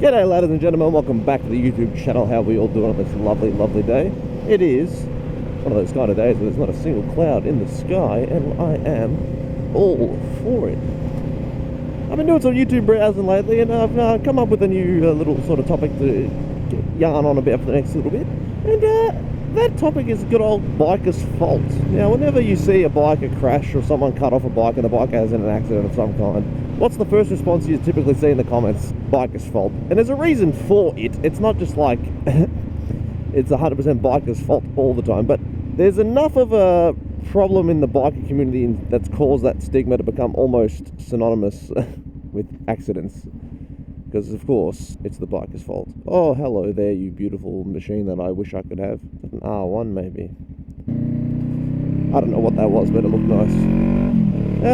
G'day ladies and gentlemen, welcome back to the YouTube channel. How are we all doing on this lovely, lovely day? It is one of those kind of days where there's not a single cloud in the sky, and I am all for it. I've been doing some YouTube browsing lately, and I've come up with a new little sort of topic to yarn on about for the next little bit. And that topic is good old biker's fault. Now, whenever you see a biker crash or someone cut off a bike and the biker has an accident of some kind, what's the first response you typically see in the comments? Biker's fault. And there's a reason for it. It's not just like it's 100% biker's fault all the time, but there's enough of a problem in the biker community that's caused that stigma to become almost synonymous with accidents. Because, of course, it's the biker's fault. Oh, hello there, you beautiful machine that I wish I could have. An R1, maybe. I don't know what that was, but it looked nice.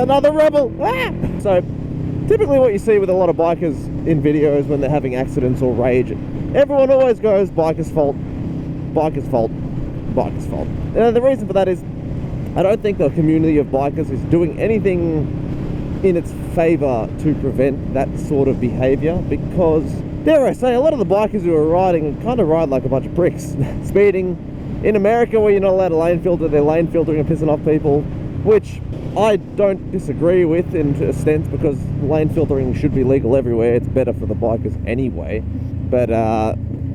Another rebel! Ah! So, typically what you see with a lot of bikers in videos when they're having accidents or rage, everyone always goes, biker's fault, biker's fault, biker's fault. And the reason for that is, I don't think the community of bikers is doing anything in its favour to prevent that sort of behaviour, because, dare I say, a lot of the bikers who are riding kind of ride like a bunch of pricks. Speeding. In America, where you're not allowed to lane filter, they're lane filtering and pissing off people, which I don't disagree with in a sense, because lane filtering should be legal everywhere. It's better for the bikers anyway. But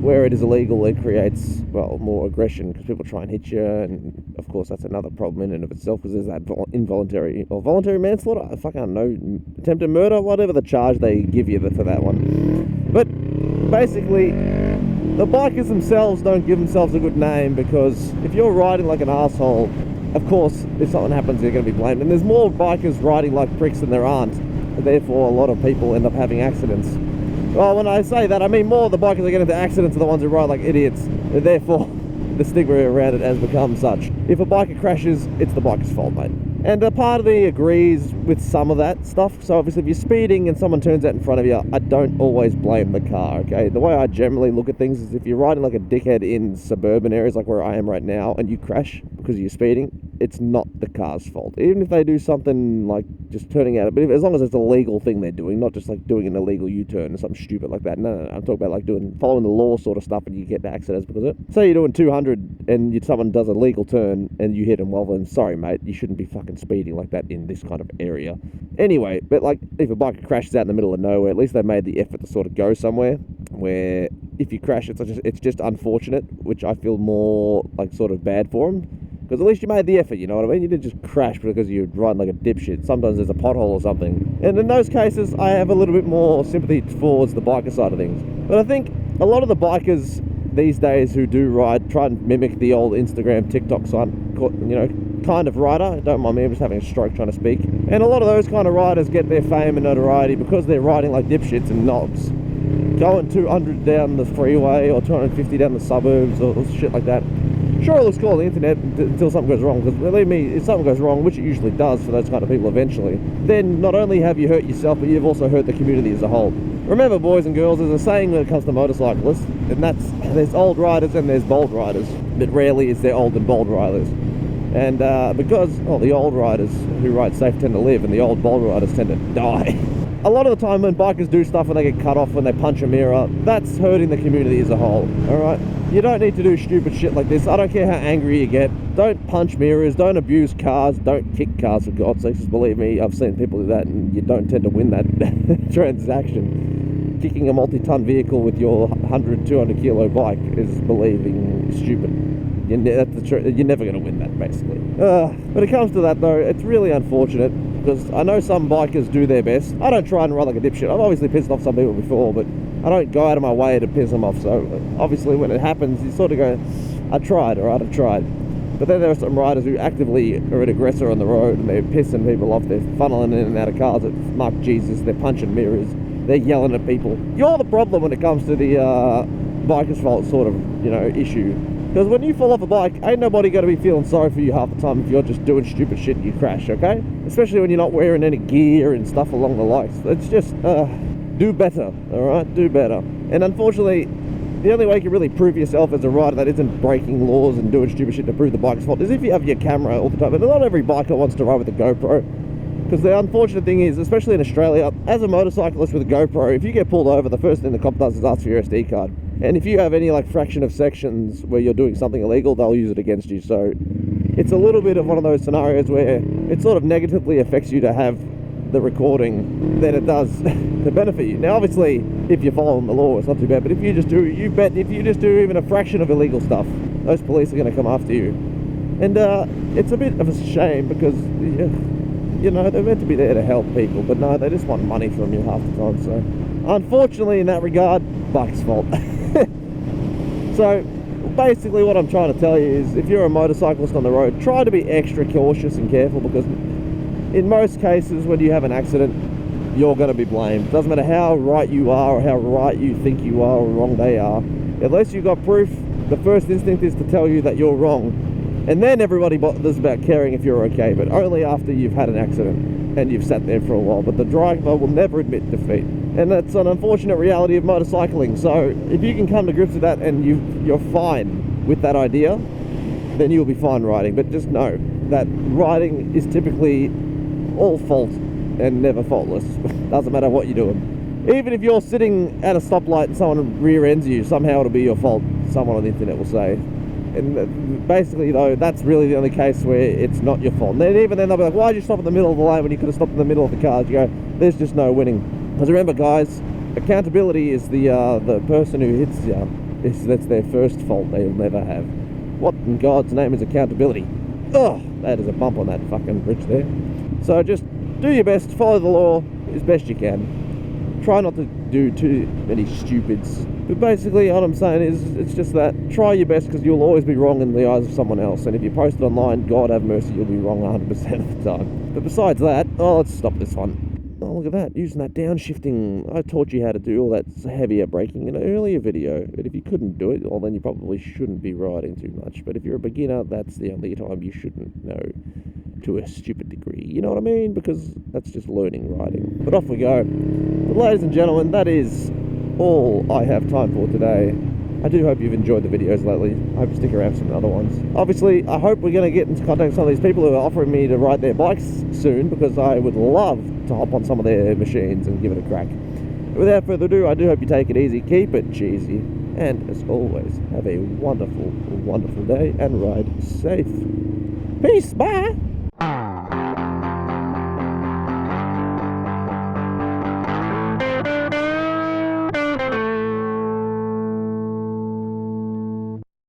where it is illegal, it creates, well, more aggression because people try and hit you, and of course that's another problem in and of itself, because there's that involuntary or voluntary manslaughter, I fucking know, attempted murder, whatever the charge they give you for that one. But basically, the bikers themselves don't give themselves a good name, because if you're riding like an asshole, of course, if something happens, you're going to be blamed. And there's more bikers riding like pricks than there aren't. Therefore, a lot of people end up having accidents. Well, when I say that, I mean more the bikers that get into accidents are the ones who ride like idiots. And therefore, the stigma around it has become such. If a biker crashes, it's the biker's fault, mate. And part of me agrees with some of that stuff. So obviously, if you're speeding and someone turns out in front of you, I don't always blame the car, okay? The way I generally look at things is, if you're riding like a dickhead in suburban areas like where I am right now, and you crash because you're speeding, it's not the car's fault. Even if they do something like just turning out, but as long as it's a legal thing they're doing, not just like doing an illegal U-turn or something stupid like that. No. I'm talking about like following the law sort of stuff, and you get accidents because of it. Say you're doing 200 and someone does a legal turn and you hit them, well then, sorry mate, you shouldn't be fucking speeding like that in this kind of area. Anyway, but like, if a biker crashes out in the middle of nowhere, at least they made the effort to sort of go somewhere where if you crash, it's just unfortunate, which I feel more like sort of bad for them. Because at least you made the effort, you know what I mean? You didn't just crash because you're riding like a dipshit. Sometimes there's a pothole or something. And in those cases, I have a little bit more sympathy towards the biker side of things. But I think a lot of the bikers these days who do ride try and mimic the old Instagram, TikTok side, you know, kind of rider. Don't mind me, I'm just having a stroke trying to speak. And a lot of those kind of riders get their fame and notoriety because they're riding like dipshits and knobs. Going 200 down the freeway or 250 down the suburbs or shit like that. Sure, it looks cool on the internet until something goes wrong, because believe me, if something goes wrong, which it usually does for those kind of people eventually, then not only have you hurt yourself, but you've also hurt the community as a whole. Remember, boys and girls, there's a saying when it comes to motorcyclists, and that's, there's old riders and there's bold riders, but rarely is there old and bold riders. And because, well, the old riders who ride safe tend to live, and the old bold riders tend to die. A lot of the time when bikers do stuff when they get cut off, when they punch a mirror, that's hurting the community as a whole, alright? You don't need to do stupid shit like this. I don't care how angry you get. Don't punch mirrors, don't abuse cars, don't kick cars, for God's sakes. Just believe me, I've seen people do that, and you don't tend to win that transaction. Kicking a multi-ton vehicle with your 100, 200 kilo bike is believing stupid. That's the truth. You're never going to win that, basically. When it comes to that, though, it's really unfortunate, because I know some bikers do their best. I don't try and ride like a dipshit. I've obviously pissed off some people before, but I don't go out of my way to piss them off. So obviously when it happens, you sort of go, I tried, alright, I tried. But then there are some riders who actively are an aggressor on the road, and they're pissing people off. They're funneling in and out of cars at Mark Jesus. They're punching mirrors. They're yelling at people. You're the problem when it comes to the biker's fault sort of, you know, issue. Because when you fall off a bike, ain't nobody going to be feeling sorry for you half the time if you're just doing stupid shit and you crash, okay? Especially when you're not wearing any gear and stuff along the likes. It's just, do better, alright? Do better. And unfortunately, the only way you can really prove yourself as a rider that isn't breaking laws and doing stupid shit to prove the bike's fault is if you have your camera all the time. And not every biker wants to ride with a GoPro. Because the unfortunate thing is, especially in Australia, as a motorcyclist with a GoPro, if you get pulled over, the first thing the cop does is ask for your SD card. And if you have any like fraction of sections where you're doing something illegal, they'll use it against you. So it's a little bit of one of those scenarios where it sort of negatively affects you to have the recording than it does to benefit you. Now obviously if you're following the law it's not too bad, but if you just do even a fraction of illegal stuff, those police are going to come after you. And it's a bit of a shame because you know, they're meant to be there to help people, but no, they just want money from you half the time. So unfortunately in that regard, bike's fault. So basically what I'm trying to tell you is, if you're a motorcyclist on the road, try to be extra cautious and careful, because in most cases when you have an accident, you're going to be blamed. Doesn't matter how right you are or how right you think you are or wrong they are. Unless you've got proof, the first instinct is to tell you that you're wrong. And then everybody bothers about caring if you're okay, but only after you've had an accident and you've sat there for a while. But the driver will never admit defeat. And that's an unfortunate reality of motorcycling. So if you can come to grips with that and you're fine with that idea, then you'll be fine riding. But just know that riding is typically all fault and never faultless. Doesn't matter what you're doing. Even if you're sitting at a stoplight and someone rear ends you, somehow it'll be your fault, someone on the internet will say. And basically though, that's really the only case where it's not your fault. And then even then they'll be like, why'd you stop in the middle of the lane when you could have stopped in the middle of the cars? You go, there's just no winning. Because remember guys, accountability is the person who hits you, that's their first fault they'll never have. What in God's name is accountability? Oh, that is a bump on that fucking bridge there. So just do your best, follow the law as best you can. Try not to do too many stupids. But basically what I'm saying is, it's just that, try your best, because you'll always be wrong in the eyes of someone else. And if you post it online, God have mercy, you'll be wrong 100% of the time. But besides that, let's stop this one. Oh, look at that, using that downshifting. I taught you how to do all that heavier braking in an earlier video. But if you couldn't do it, well then you probably shouldn't be riding too much. But if you're a beginner, that's the only time you shouldn't know to a stupid degree. You know what I mean? Because that's just learning riding. But off we go. But ladies and gentlemen, that is all I have time for today. I do hope you've enjoyed the videos lately. I hope you stick around for some other ones. Obviously, I hope we're going to get into contact with some of these people who are offering me to ride their bikes soon, because I would love to hop on some of their machines and give it a crack. But without further ado, I do hope you take it easy, keep it cheesy, and as always, have a wonderful, wonderful day and ride safe. Peace, bye!